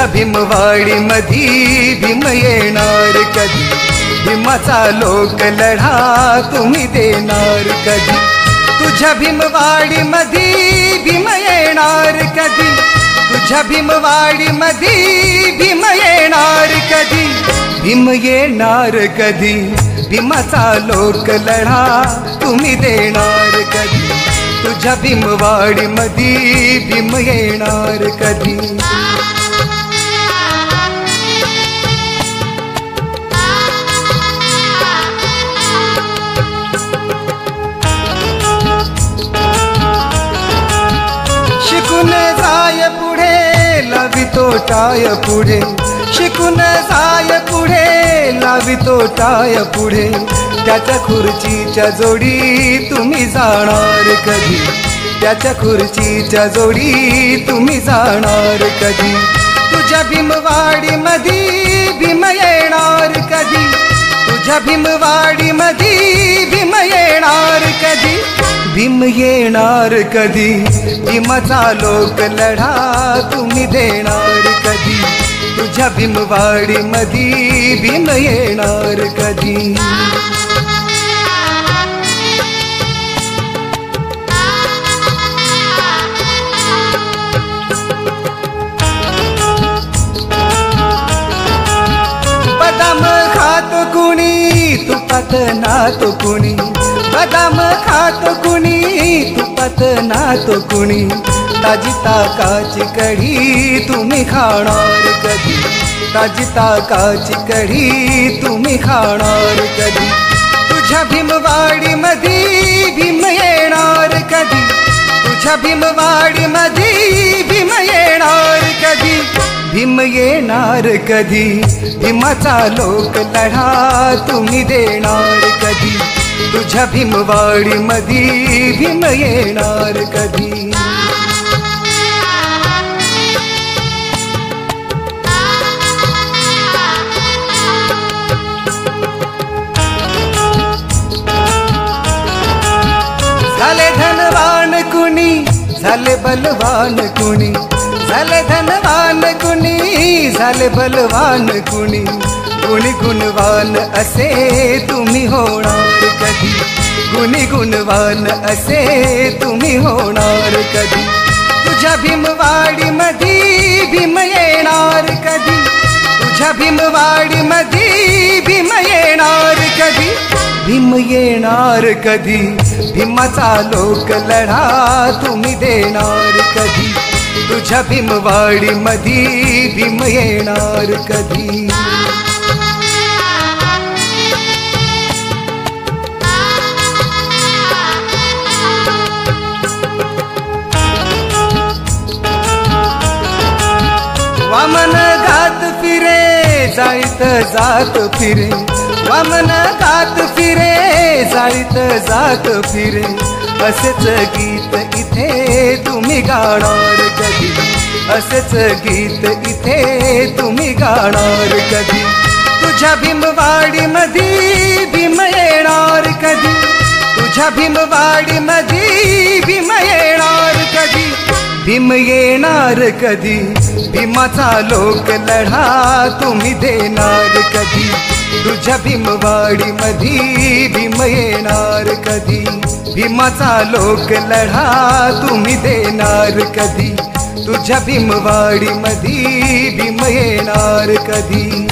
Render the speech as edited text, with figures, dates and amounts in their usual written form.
भीमवाडी मधी भीम येणार कधी, भीमाचा लोक लढा तुम्ही देणार कधी। तुझ्या भीमवाडी मधी भीम येणार कधी, तुझ्या भीमवाडी मधी भीम येणार कधी, भीम येणार कधी, भीमाचा लोक लढा तुम्ही देणार कधी। तुझ्या भीमवाडी मधी भीम येणार कधी। शिकून जाय पुढे लावितो टाय पुढे, शिकून जाय पुढे लावितो टाय पुढे, त्याच्या खुर्चीच्या जोडी तुम्ही जाणार कधी, त्याच्या खुर्चीच्या जोडी तुम्ही जाणार कधी। तुझ्या भीमवाडी मधी भीम येणार कधी, तुझ्या भीमवाडी मधी भीम येणार कधी, भीम येणार कधी, भीमाचा लोक लढा तुम्ही देणार कधी। तुझ्या भीमवाडी मधी भीम येणार कधी। बदाम खातो कुणी तुपात नातो कुणी, बदाम खातो कुणी तुपात नातो कुणी, ताजी ताकाची कढी तुम्ही खाणार कधी, ताजी ताकाची कढी तुम्ही खाणार कधी। तुझ्या भीमवाडी मधी भीम येणार कधी, तुझ्या भीमवाडी मधी भीम येणार कधी, भीम येणार कधी, भीमाचा लोक लढा तुम्ही देणार कधी। तुझ्या भीमवाडी मधी भीम येणार कधी। झाले धनवान कुणी झाले बलवान कुणी, झाले धनवान कुणी झाले बलवान कुणी, गुणी गुणवान असे तुम्ही होणार कधी, गुणी गुणवान असे तुम्ही होणार कधी। तुझ्या भीमवाडी मधी भीम येणार कधी, तुझ्या भीमवाडी मधी भीम येणार कधी, भीम येणार कधी, भीमाचा लोक लढा तुम्ही देणार कधी। तुझ्या भीमवाडी मधी भीम येणार कधी। वामन गात फिरे जाळीत जात फिरे, वामन गात फिरे जाळीत जात फिरे, असेच गीत इथे तुम्ही गाणार कधी, असेच गीत इथे तुम्ही गाणार कधी। तुझ्या भीमवाडी मधी भीम येणार कधी, तुझ्या भीमवाडी मधी भीम येणार कधी, भीम येणार कधी, भीमाचा लोक लढा तुम्ही देणार कधी। तुझ्या भीमवाडी मधी भीम येणार कधी, भीमाचा लोक लढा तुम्ही देणार कधी। तुझ्या भीमवाडी मधी भीम येणार कधी।